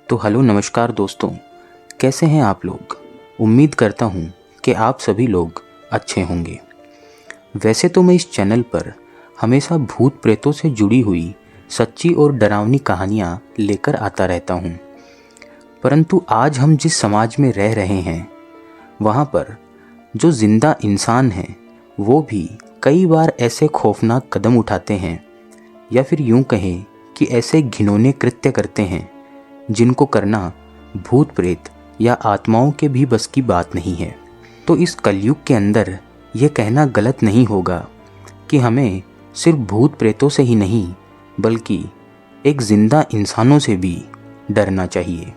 तो हेलो नमस्कार दोस्तों, कैसे हैं आप लोग। उम्मीद करता हूँ कि आप सभी लोग अच्छे होंगे। वैसे तो मैं इस चैनल पर हमेशा भूत प्रेतों से जुड़ी हुई सच्ची और डरावनी कहानियाँ लेकर आता रहता हूँ, परंतु आज हम जिस समाज में रह रहे हैं वहाँ पर जो जिंदा इंसान हैं वो भी कई बार ऐसे खौफनाक कदम उठाते हैं या फिर यूँ कहें कि ऐसे घिनौने कृत्य करते हैं जिनको करना भूत प्रेत या आत्माओं के भी बस की बात नहीं है। तो इस कलयुग के अंदर ये कहना गलत नहीं होगा कि हमें सिर्फ भूत प्रेतों से ही नहीं बल्कि एक जिंदा इंसानों से भी डरना चाहिए।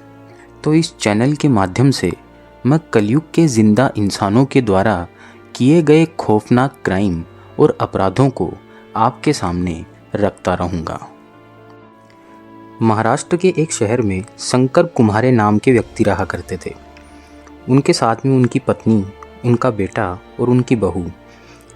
तो इस चैनल के माध्यम से मैं कलयुग के जिंदा इंसानों के द्वारा किए गए खौफनाक क्राइम और अपराधों को आपके सामने रखता रहूँगा। महाराष्ट्र के एक शहर में शंकर कुम्हारे नाम के व्यक्ति रहा करते थे। उनके साथ में उनकी पत्नी, उनका बेटा और उनकी बहू।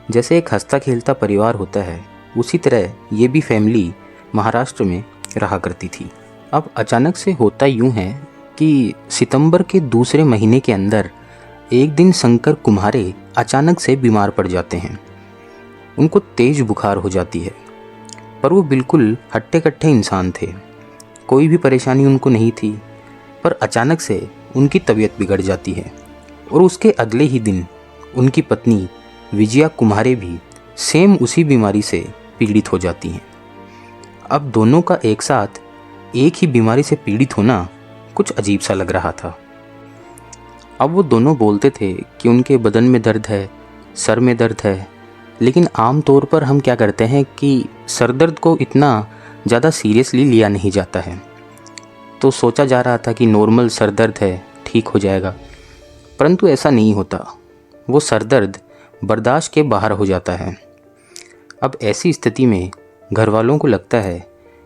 जैसे एक हंसता खेलता परिवार होता है उसी तरह ये भी फैमिली महाराष्ट्र में रहा करती थी। अब अचानक से होता यूँ है कि सितंबर के दूसरे महीने के अंदर एक दिन शंकर कुम्हारे अचानक से बीमार पड़ जाते हैं। उनको तेज बुखार हो जाती है, पर वो बिल्कुल हट्टे कट्टे इंसान थे। कोई भी परेशानी उनको नहीं थी, पर अचानक से उनकी तबीयत बिगड़ जाती है और उसके अगले ही दिन उनकी पत्नी विजया कुम्हारे भी सेम उसी बीमारी से पीड़ित हो जाती हैं। अब दोनों का एक साथ एक ही बीमारी से पीड़ित होना कुछ अजीब सा लग रहा था। अब वो दोनों बोलते थे कि उनके बदन में दर्द है, सर में दर्द है, लेकिन आम तौर पर हम क्या करते हैं कि सर दर्द को इतना ज़्यादा सीरियसली लिया नहीं जाता है, तो सोचा जा रहा था कि नॉर्मल सर दर्द है, ठीक हो जाएगा, परंतु ऐसा नहीं होता। वो सर दर्द बर्दाश्त के बाहर हो जाता है। अब ऐसी स्थिति में घर वालों को लगता है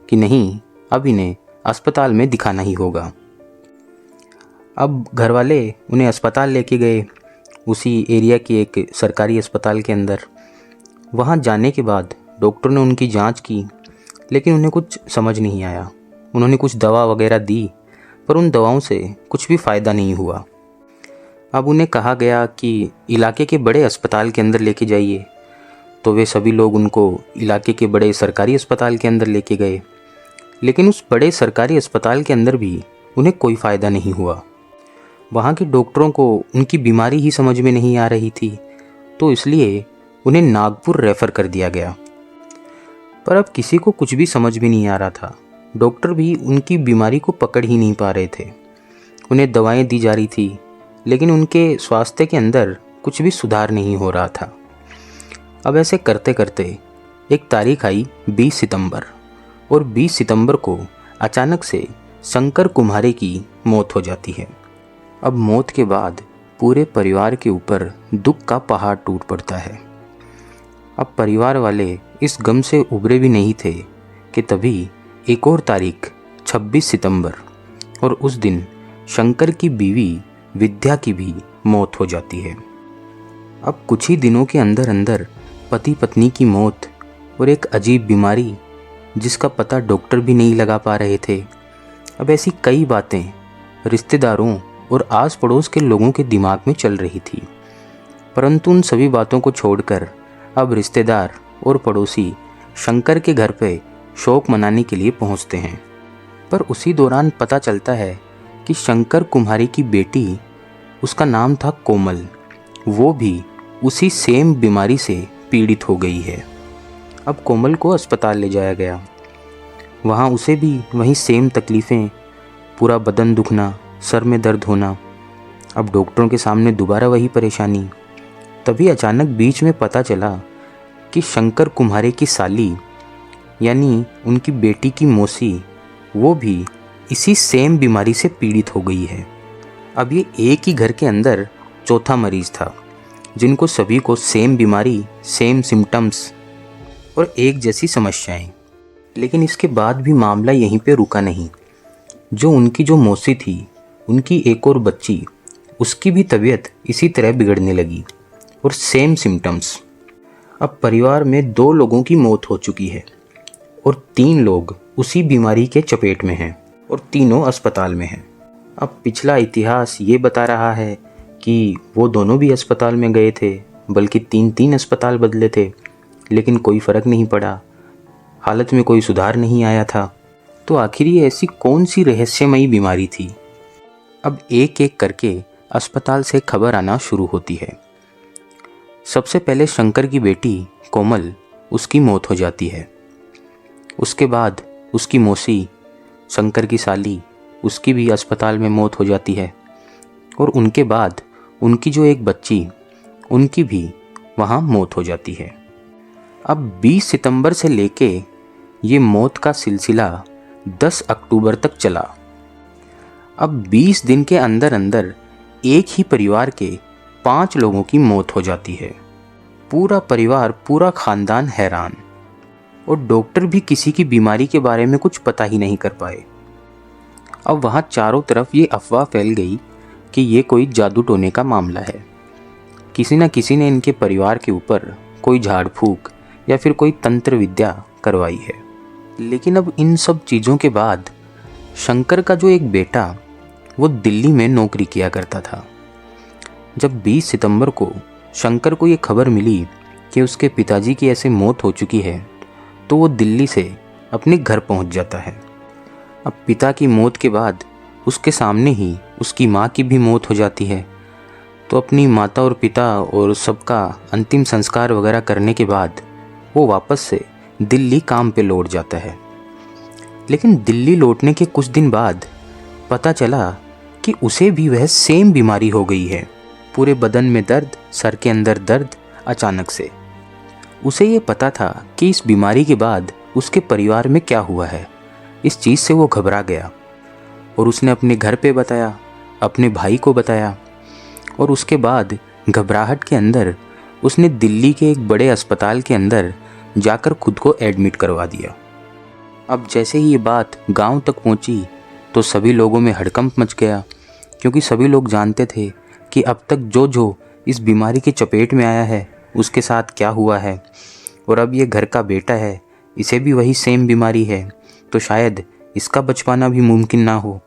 कि नहीं, अब इन्हें अस्पताल में दिखाना ही होगा। अब घर वाले उन्हें अस्पताल लेके गए, उसी एरिया की एक सरकारी अस्पताल के अंदर। वहाँ जाने के बाद डॉक्टर ने उनकी जांच की, लेकिन उन्हें कुछ समझ नहीं आया। उन्होंने कुछ दवा वगैरह दी, पर उन दवाओं से कुछ भी फ़ायदा नहीं हुआ। अब उन्हें कहा गया कि इलाके के बड़े अस्पताल के अंदर लेके जाइए, तो वे सभी लोग उनको इलाके के बड़े सरकारी अस्पताल के अंदर लेके गए, लेकिन उस बड़े सरकारी अस्पताल के अंदर भी उन्हें कोई फ़ायदा नहीं हुआ। वहाँ के डॉक्टरों को उनकी बीमारी ही समझ में नहीं आ रही थी, तो इसलिए उन्हें नागपुर रेफ़र कर दिया गया। पर अब किसी को कुछ भी समझ में नहीं आ रहा था। डॉक्टर भी उनकी बीमारी को पकड़ ही नहीं पा रहे थे। उन्हें दवाएं दी जा रही थी, लेकिन उनके स्वास्थ्य के अंदर कुछ भी सुधार नहीं हो रहा था। अब ऐसे करते करते एक तारीख आई 20 सितंबर, और 20 सितंबर को अचानक से शंकर कुम्हारे की मौत हो जाती है। अब मौत के बाद पूरे परिवार के ऊपर दुख का पहाड़ टूट पड़ता है। अब परिवार वाले इस गम से उबरे भी नहीं थे कि तभी एक और तारीख 26 सितंबर, और उस दिन शंकर की बीवी विद्या की भी मौत हो जाती है। अब कुछ ही दिनों के अंदर अंदर पति पत्नी की मौत और एक अजीब बीमारी जिसका पता डॉक्टर भी नहीं लगा पा रहे थे। अब ऐसी कई बातें रिश्तेदारों और आस पड़ोस के लोगों के दिमाग में चल रही थी, परंतु उन सभी बातों को छोड़कर अब रिश्तेदार और पड़ोसी शंकर के घर पे शोक मनाने के लिए पहुंचते हैं। पर उसी दौरान पता चलता है कि शंकर कुम्हारी की बेटी, उसका नाम था कोमल, वो भी उसी सेम बीमारी से पीड़ित हो गई है। अब कोमल को अस्पताल ले जाया गया। वहाँ उसे भी वही सेम तकलीफ़ें, पूरा बदन दुखना, सर में दर्द होना। अब डॉक्टरों के सामने दोबारा वही परेशानी। तभी अचानक बीच में पता चला कि शंकर कुम्हारे की साली, यानी उनकी बेटी की मौसी, वो भी इसी सेम बीमारी से पीड़ित हो गई है। अब ये एक ही घर के अंदर चौथा मरीज़ था जिनको सभी को सेम बीमारी, सेम सिम्टम्स और एक जैसी समस्याएं। लेकिन इसके बाद भी मामला यहीं पे रुका नहीं। जो उनकी जो मौसी थी, उनकी एक और बच्ची, उसकी भी तबीयत इसी तरह बिगड़ने लगी और सेम सिम्टम्स। अब परिवार में 2 लोगों की मौत हो चुकी है और 3 लोग उसी बीमारी के चपेट में हैं। और तीनों अस्पताल में हैं। अब पिछला इतिहास ये बता रहा है कि वो दोनों भी अस्पताल में गए थे, बल्कि 3-3 अस्पताल बदले थे, लेकिन कोई फ़र्क नहीं पड़ा, हालत में कोई सुधार नहीं आया था। तो आखिर ये ऐसी कौन सी रहस्यमयी बीमारी थी? अब एक एक करके अस्पताल से खबर आना शुरू होती है। सबसे पहले शंकर की बेटी कोमल, उसकी मौत हो जाती है। उसके बाद उसकी मौसी, शंकर की साली, उसकी भी अस्पताल में मौत हो जाती है। और उनके बाद उनकी जो एक बच्ची, उनकी भी वहाँ मौत हो जाती है। अब 20 सितंबर से लेके ये मौत का सिलसिला 10 अक्टूबर तक चला। अब 20 दिन के अंदर अंदर एक ही परिवार के 5 लोगों की मौत हो जाती है। पूरा परिवार, पूरा खानदान हैरान, और डॉक्टर भी किसी की बीमारी के बारे में कुछ पता ही नहीं कर पाए। अब वहाँ चारों तरफ ये अफवाह फैल गई कि ये कोई जादू टोने का मामला है। किसी न किसी ने इनके परिवार के ऊपर कोई झाड़ फूक या फिर कोई तंत्र विद्या करवाई है। लेकिन अब इन सब चीज़ों के बाद शंकर का जो एक बेटा, वो दिल्ली में नौकरी किया करता था। जब 20 सितंबर को शंकर को ये खबर मिली कि उसके पिताजी की ऐसे मौत हो चुकी है, तो वो दिल्ली से अपने घर पहुंच जाता है। अब पिता की मौत के बाद उसके सामने ही उसकी माँ की भी मौत हो जाती है। तो अपनी माता और पिता और सबका अंतिम संस्कार वगैरह करने के बाद वो वापस से दिल्ली काम पे लौट जाता है। लेकिन दिल्ली लौटने के कुछ दिन बाद पता चला कि उसे भी वह सेम बीमारी हो गई है। पूरे बदन में दर्द, सर के अंदर दर्द अचानक से। उसे ये पता था कि इस बीमारी के बाद उसके परिवार में क्या हुआ है। इस चीज़ से वो घबरा गया और उसने अपने घर पे बताया, अपने भाई को बताया, और उसके बाद घबराहट के अंदर उसने दिल्ली के एक बड़े अस्पताल के अंदर जाकर खुद को एडमिट करवा दिया। अब जैसे ही ये बात गांव तक पहुंची तो सभी लोगों में हड़कंप मच गया, क्योंकि सभी लोग जानते थे कि अब तक जो जो इस बीमारी की चपेट में आया है उसके साथ क्या हुआ है, और अब ये घर का बेटा है, इसे भी वही सेम बीमारी है, तो शायद इसका बच पाना भी मुमकिन ना हो।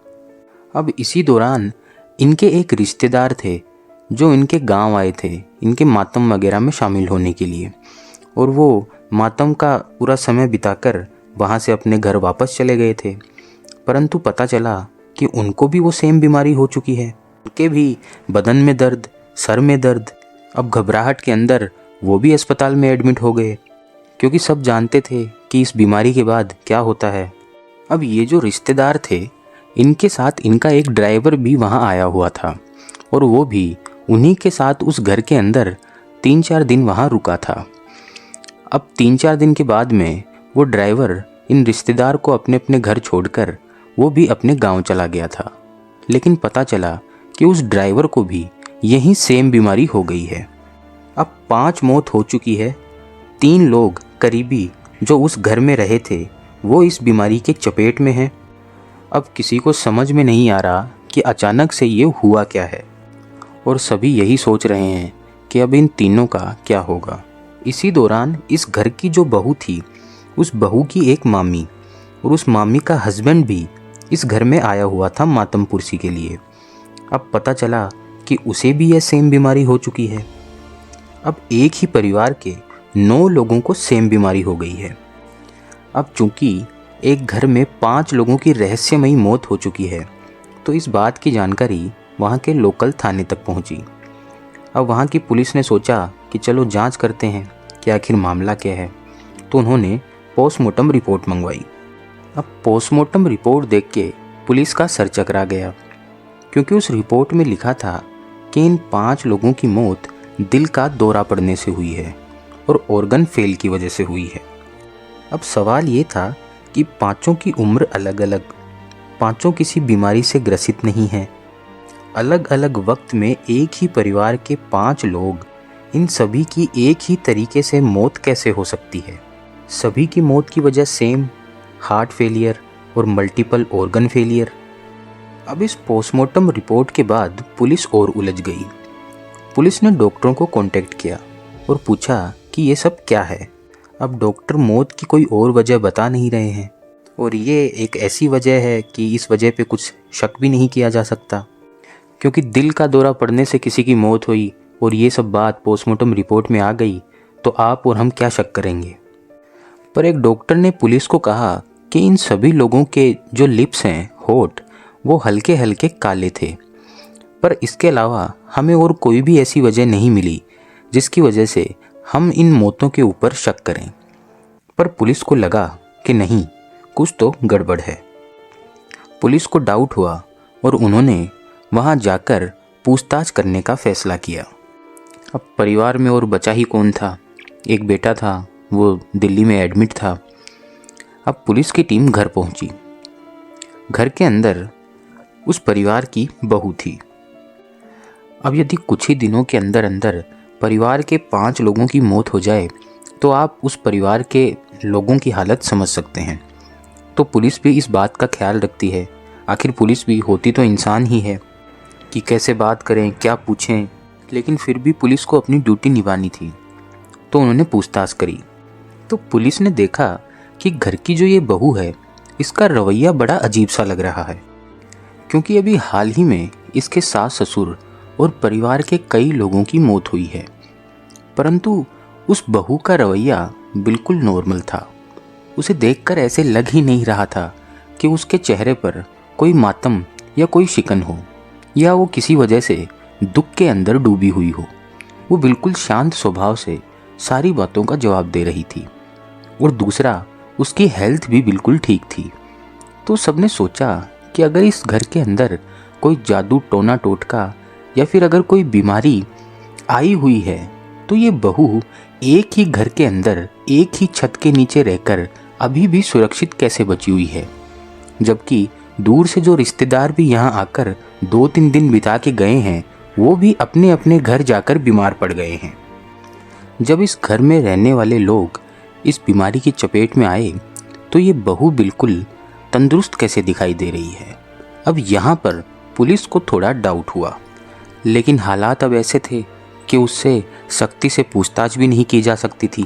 अब इसी दौरान इनके एक रिश्तेदार थे जो इनके गांव आए थे इनके मातम वगैरह में शामिल होने के लिए, और वो मातम का पूरा समय बिताकर वहाँ से अपने घर वापस चले गए थे। परंतु पता चला कि उनको भी वो सेम बीमारी हो चुकी है। उनके भी बदन में दर्द, सर में दर्द। अब घबराहट के अंदर वो भी अस्पताल में एडमिट हो गए, क्योंकि सब जानते थे कि इस बीमारी के बाद क्या होता है। अब ये जो रिश्तेदार थे, इनके साथ इनका एक ड्राइवर भी वहाँ आया हुआ था, और वो भी उन्हीं के साथ उस घर के अंदर 3-4 दिन वहाँ रुका था। अब 3-4 दिन के बाद में वो ड्राइवर इन रिश्तेदार को अपने अपने घर छोड़कर वो भी अपने गांव चला गया था। लेकिन पता चला कि उस ड्राइवर को भी यही सेम बीमारी हो गई है। अब 5 मौत हो चुकी है। 3 लोग करीबी जो उस घर में रहे थे वो इस बीमारी के चपेट में हैं। अब किसी को समझ में नहीं आ रहा कि अचानक से ये हुआ क्या है, और सभी यही सोच रहे हैं कि अब इन तीनों का क्या होगा। इसी दौरान इस घर की जो बहू थी, उस बहू की एक मामी और उस मामी का हस्बैंड भी इस घर में आया हुआ था मातम पुरसी के लिए। अब पता चला कि उसे भी यह सेम बीमारी हो चुकी है। अब एक ही परिवार के 9 लोगों को सेम बीमारी हो गई है। अब चूंकि एक घर में 5 लोगों की रहस्यमयी मौत हो चुकी है, तो इस बात की जानकारी वहाँ के लोकल थाने तक पहुँची। अब वहाँ की पुलिस ने सोचा कि चलो जांच करते हैं कि आखिर मामला क्या है, तो उन्होंने पोस्टमार्टम रिपोर्ट मंगवाई। अब पोस्टमार्टम रिपोर्ट देख के पुलिस का सर चकरा गया, क्योंकि उस रिपोर्ट में लिखा था कि इन 5 लोगों की मौत दिल का दौरा पड़ने से हुई है और ऑर्गन फेल की वजह से हुई है। अब सवाल ये था कि 5 की उम्र अलग अलग, 5 किसी बीमारी से ग्रसित नहीं हैं। अलग अलग वक्त में एक ही परिवार के 5 लोग, इन सभी की एक ही तरीके से मौत कैसे हो सकती है? सभी की मौत की वजह सेम, हार्ट फेलियर और मल्टीपल ऑर्गन फेलियर। अब इस पोस्टमार्टम रिपोर्ट के बाद पुलिस और उलझ गई। पुलिस ने डॉक्टरों को कांटेक्ट किया और पूछा कि ये सब क्या है। अब डॉक्टर मौत की कोई और वजह बता नहीं रहे हैं, और ये एक ऐसी वजह है कि इस वजह पे कुछ शक भी नहीं किया जा सकता, क्योंकि दिल का दौरा पड़ने से किसी की मौत हुई और ये सब बात पोस्टमार्टम रिपोर्ट में आ गई तो आप और हम क्या शक करेंगे। पर एक डॉक्टर ने पुलिस को कहा कि इन सभी लोगों के जो लिप्स हैं, होठ, वो हल्के हल्के काले थे, पर इसके अलावा हमें और कोई भी ऐसी वजह नहीं मिली जिसकी वजह से हम इन मौतों के ऊपर शक करें। पर पुलिस को लगा कि नहीं, कुछ तो गड़बड़ है। पुलिस को डाउट हुआ और उन्होंने वहां जाकर पूछताछ करने का फैसला किया। अब परिवार में और बचा ही कौन था, एक बेटा था, वो दिल्ली में एडमिट था। अब पुलिस की टीम घर पहुंची। घर के अंदर उस परिवार की बहू थी। अब यदि कुछ ही दिनों के अंदर अंदर परिवार के 5 लोगों की मौत हो जाए तो आप उस परिवार के लोगों की हालत समझ सकते हैं। तो पुलिस भी इस बात का ख्याल रखती है, आखिर पुलिस भी होती तो इंसान ही है, कि कैसे बात करें, क्या पूछें, लेकिन फिर भी पुलिस को अपनी ड्यूटी निभानी थी। तो उन्होंने पूछताछ करी। तो पुलिस ने देखा कि घर की जो ये बहू है, इसका रवैया बड़ा अजीब सा लग रहा है, क्योंकि अभी हाल ही में इसके सास ससुर और परिवार के कई लोगों की मौत हुई है, परंतु उस बहू का रवैया बिल्कुल नॉर्मल था। उसे देखकर ऐसे लग ही नहीं रहा था कि उसके चेहरे पर कोई मातम या कोई शिकन हो, या वो किसी वजह से दुख के अंदर डूबी हुई हो। वो बिल्कुल शांत स्वभाव से सारी बातों का जवाब दे रही थी, और दूसरा, उसकी हेल्थ भी बिल्कुल ठीक थी। तो सबने सोचा कि अगर इस घर के अंदर कोई जादू टोना टोटका या फिर अगर कोई बीमारी आई हुई है तो ये बहू एक ही घर के अंदर एक ही छत के नीचे रहकर अभी भी सुरक्षित कैसे बची हुई है, जबकि दूर से जो रिश्तेदार भी यहाँ आकर 2-3 दिन बिता के गए हैं वो भी अपने अपने घर जाकर बीमार पड़ गए हैं। जब इस घर में रहने वाले लोग इस बीमारी की चपेट में आए तो ये बहू बिल्कुल तंदुरुस्त कैसे दिखाई दे रही है। अब यहाँ पर पुलिस को थोड़ा डाउट हुआ, लेकिन हालात अब ऐसे थे कि उससे सख्ती से पूछताछ भी नहीं की जा सकती थी।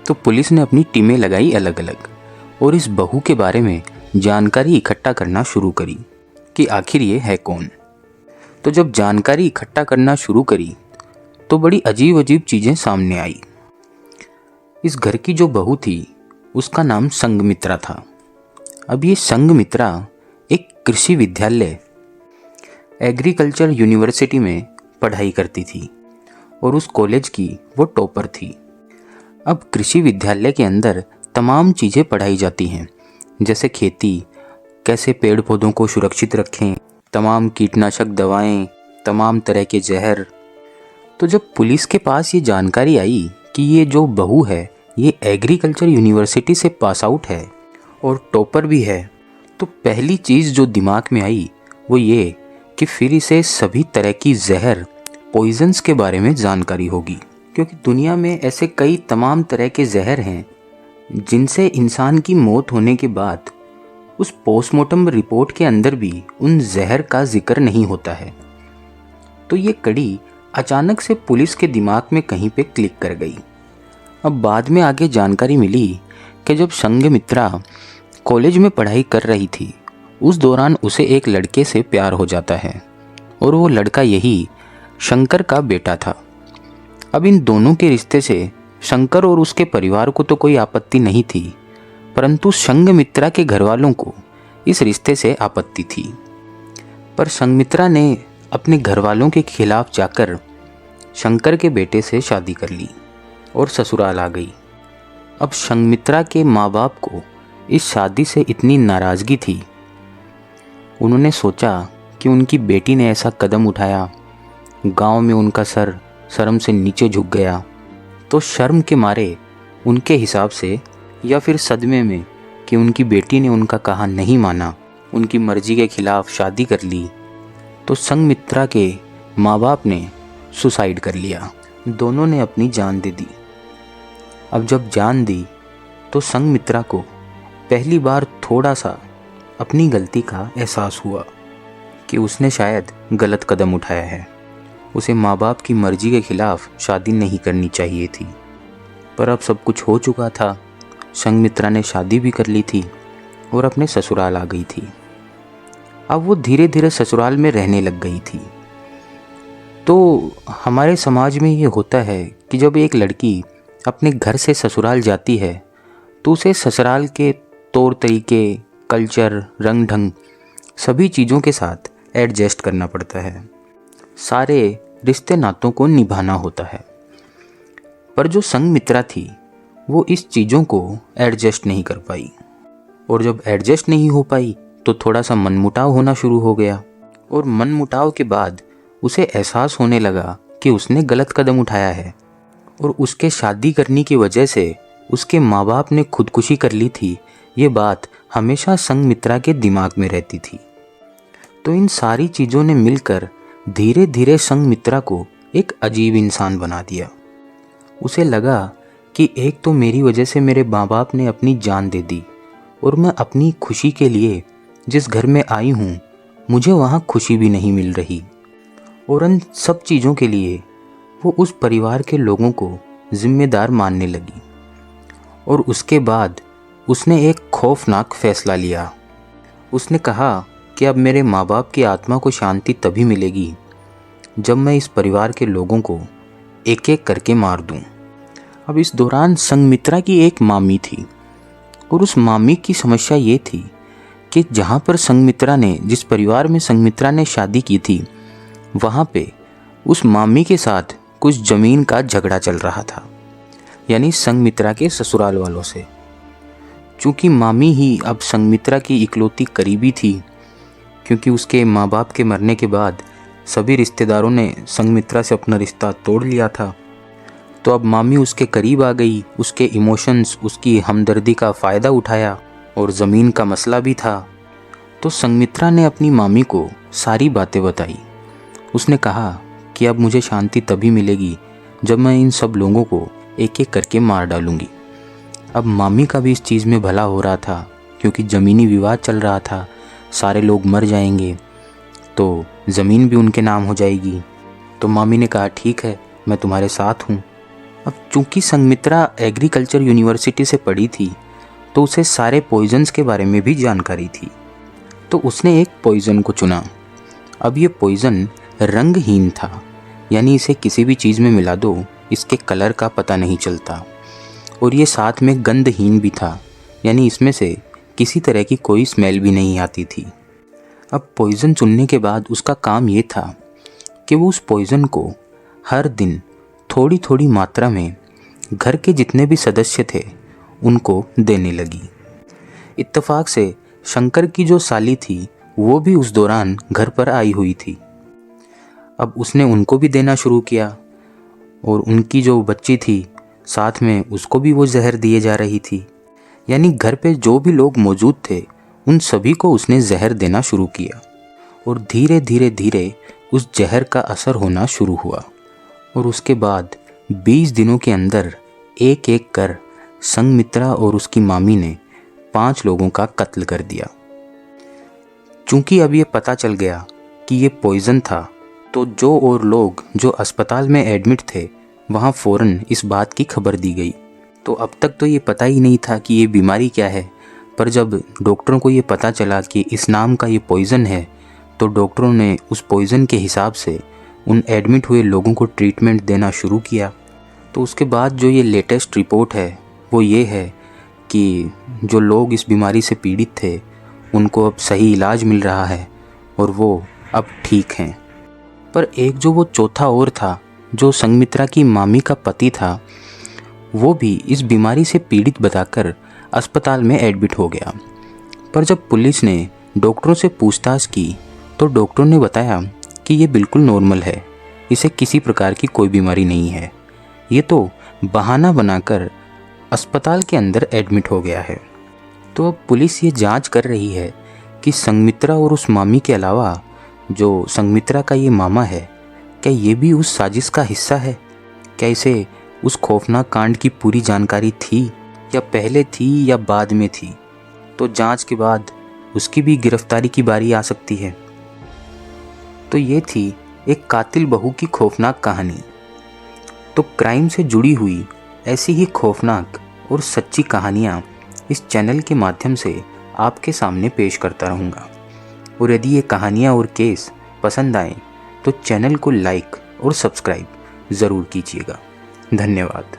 तो पुलिस ने अपनी टीमें लगाई अलग अलग और इस बहू के बारे में जानकारी इकट्ठा करना शुरू करी कि आखिर ये है कौन। तो जब जानकारी इकट्ठा करना शुरू करी तो बड़ी अजीब अजीब चीज़ें सामने आई। इस घर की जो बहू थी उसका नाम संघमित्रा था। अब ये संघमित्रा एक कृषि विद्यालय, एग्रीकल्चर यूनिवर्सिटी में पढ़ाई करती थी और उस कॉलेज की वो टॉपर थी। अब कृषि विद्यालय के अंदर तमाम चीज़ें पढ़ाई जाती हैं, जैसे खेती, कैसे पेड़ पौधों को सुरक्षित रखें, तमाम कीटनाशक दवाएं, तमाम तरह के जहर। तो जब पुलिस के पास ये जानकारी आई कि ये जो बहू है ये एग्रीकल्चर यूनिवर्सिटी से पास आउट है और टॉपर भी है, तो पहली चीज़ जो दिमाग में आई वो ये कि फिर इसे सभी तरह की जहर, पॉइजन्स के बारे में जानकारी होगी, क्योंकि दुनिया में ऐसे कई तमाम तरह के जहर हैं जिनसे इंसान की मौत होने के बाद उस पोस्टमार्टम रिपोर्ट के अंदर भी उन जहर का जिक्र नहीं होता है। तो ये कड़ी अचानक से पुलिस के दिमाग में कहीं पे क्लिक कर गई। अब बाद में आगे जानकारी मिली कि जब संघमित्रा कॉलेज में पढ़ाई कर रही थी उस दौरान उसे एक लड़के से प्यार हो जाता है और वो लड़का यही शंकर का बेटा था। अब इन दोनों के रिश्ते से शंकर और उसके परिवार को तो कोई आपत्ति नहीं थी, परंतु संघमित्रा के घर वालों को इस रिश्ते से आपत्ति थी। पर संघमित्रा ने अपने घर वालों के खिलाफ जाकर शंकर के बेटे से शादी कर ली और ससुराल आ गई। अब संघमित्रा के माँ बाप को इस शादी से इतनी नाराज़गी थी, उन्होंने सोचा कि उनकी बेटी ने ऐसा कदम उठाया, गांव में उनका सर शर्म से नीचे झुक गया, तो शर्म के मारे उनके हिसाब से या फिर सदमे में कि उनकी बेटी ने उनका कहा नहीं माना, उनकी मर्जी के खिलाफ शादी कर ली, तो संघमित्रा के माँ बाप ने सुसाइड कर लिया। दोनों ने अपनी जान दे दी। अब जब जान दी तो संघमित्रा को पहली बार थोड़ा सा अपनी गलती का एहसास हुआ कि उसने शायद गलत कदम उठाया है। उसे माँ बाप की मर्जी के खिलाफ शादी नहीं करनी चाहिए थी, पर अब सब कुछ हो चुका था। संघमित्रा ने शादी भी कर ली थी और अपने ससुराल आ गई थी। अब वो धीरे धीरे ससुराल में रहने लग गई थी। तो हमारे समाज में ये होता है कि जब एक लड़की अपने घर से ससुराल जाती है तो उसे ससुराल के तौर तरीके, कल्चर, रंग ढंग सभी चीज़ों के साथ एडजस्ट करना पड़ता है। सारे रिश्ते नातों को निभाना होता है। पर जो संघमित्रा थी वो इस चीज़ों को एडजस्ट नहीं कर पाई, और जब एडजस्ट नहीं हो पाई तो थोड़ा सा मनमुटाव होना शुरू हो गया। और मनमुटाव के बाद उसे एहसास होने लगा कि उसने गलत कदम उठाया है, और उसके शादी करने की वजह से उसके माँ बाप ने खुदकुशी कर ली थी। ये बात हमेशा संघमित्रा के दिमाग में रहती थी। तो इन सारी चीज़ों ने मिलकर धीरे धीरे संघमित्रा को एक अजीब इंसान बना दिया। उसे लगा कि एक तो मेरी वजह से मेरे माँ बाप ने अपनी जान दे दी, और मैं अपनी खुशी के लिए जिस घर में आई हूँ मुझे वहाँ खुशी भी नहीं मिल रही। और उन सब चीज़ों के लिए वो उस परिवार के लोगों को जिम्मेदार मानने लगी। और उसके बाद उसने एक खौफनाक फैसला लिया। उसने कहा कि अब मेरे माँ बाप की आत्मा को शांति तभी मिलेगी जब मैं इस परिवार के लोगों को एक एक करके मार दूं। अब इस दौरान संघमित्रा की एक मामी थी, और उस मामी की समस्या ये थी कि जहाँ पर संघमित्रा ने, जिस परिवार में संघमित्रा ने शादी की थी, वहाँ पे उस मामी के साथ कुछ ज़मीन का झगड़ा चल रहा था, यानी संघमित्रा के ससुराल वालों से। चूँकि मामी ही अब संघमित्रा की इकलौती करीबी थी, क्योंकि उसके माँ बाप के मरने के बाद सभी रिश्तेदारों ने संघमित्रा से अपना रिश्ता तोड़ लिया था, तो अब मामी उसके करीब आ गई। उसके इमोशंस, उसकी हमदर्दी का फ़ायदा उठाया, और ज़मीन का मसला भी था। तो संघमित्रा ने अपनी मामी को सारी बातें बताई। उसने कहा कि अब मुझे शांति तभी मिलेगी जब मैं इन सब लोगों को एक एक करके मार डालूंगी। अब मामी का भी इस चीज़ में भला हो रहा था, क्योंकि ज़मीनी विवाद चल रहा था, सारे लोग मर जाएंगे तो ज़मीन भी उनके नाम हो जाएगी। तो मामी ने कहा ठीक है, मैं तुम्हारे साथ हूँ। अब चूँकि संघमित्रा एग्रीकल्चर यूनिवर्सिटी से पढ़ी थी तो उसे सारे पॉइजन्स के बारे में भी जानकारी थी। तो उसने एक पॉइज़न को चुना। अब ये पॉइज़न रंगहीन था, यानी इसे किसी भी चीज़ में मिला दो इसके कलर का पता नहीं चलता, और ये साथ में गंधहीन भी था, यानी इसमें से किसी तरह की कोई स्मेल भी नहीं आती थी। अब पॉइज़न चुनने के बाद उसका काम ये था कि वो उस पॉइज़न को हर दिन थोड़ी थोड़ी मात्रा में घर के जितने भी सदस्य थे उनको देने लगी। इत्तेफाक से शंकर की जो साली थी वो भी उस दौरान घर पर आई हुई थी। अब उसने उनको भी देना शुरू किया, और उनकी जो बच्ची थी साथ में उसको भी वो जहर दिए जा रही थी। यानी घर पे जो भी लोग मौजूद थे उन सभी को उसने जहर देना शुरू किया, और धीरे धीरे धीरे उस जहर का असर होना शुरू हुआ। और उसके बाद 20 दिनों के अंदर एक एक कर संघमित्रा और उसकी मामी ने 5 लोगों का कत्ल कर दिया। चूँकि अब ये पता चल गया कि ये पॉइज़न था, तो जो और लोग जो अस्पताल में एडमिट थे वहाँ फ़ौरन इस बात की खबर दी गई। तो अब तक तो ये पता ही नहीं था कि ये बीमारी क्या है, पर जब डॉक्टरों को ये पता चला कि इस नाम का ये पॉइज़न है, तो डॉक्टरों ने उस पॉइज़न के हिसाब से उन एडमिट हुए लोगों को ट्रीटमेंट देना शुरू किया। तो उसके बाद जो ये लेटेस्ट रिपोर्ट है वो ये है कि जो लोग इस बीमारी से पीड़ित थे उनको अब सही इलाज मिल रहा है और वो अब ठीक हैं। पर एक जो वो चौथा और था, जो संघमित्रा की मामी का पति था, वो भी इस बीमारी से पीड़ित बताकर अस्पताल में एडमिट हो गया। पर जब पुलिस ने डॉक्टरों से पूछताछ की तो डॉक्टरों ने बताया कि ये बिल्कुल नॉर्मल है, इसे किसी प्रकार की कोई बीमारी नहीं है, ये तो बहाना बनाकर अस्पताल के अंदर एडमिट हो गया है। तो अब पुलिस ये जांच कर रही है कि संघमित्रा और उस मामी के अलावा जो संघमित्रा का ये मामा है, क्या ये भी उस साजिश का हिस्सा है? क्या इसे उस खौफनाक कांड की पूरी जानकारी थी, या पहले थी या बाद में थी? तो जांच के बाद उसकी भी गिरफ्तारी की बारी आ सकती है। तो ये थी एक कातिल बहू की खौफनाक कहानी। तो क्राइम से जुड़ी हुई ऐसी ही खौफनाक और सच्ची कहानियाँ इस चैनल के माध्यम से आपके सामने पेश करता रहूँगा। और यदि ये कहानियाँ और केस पसंद आएँ तो चैनल को लाइक और सब्सक्राइब ज़रूर कीजिएगा। धन्यवाद।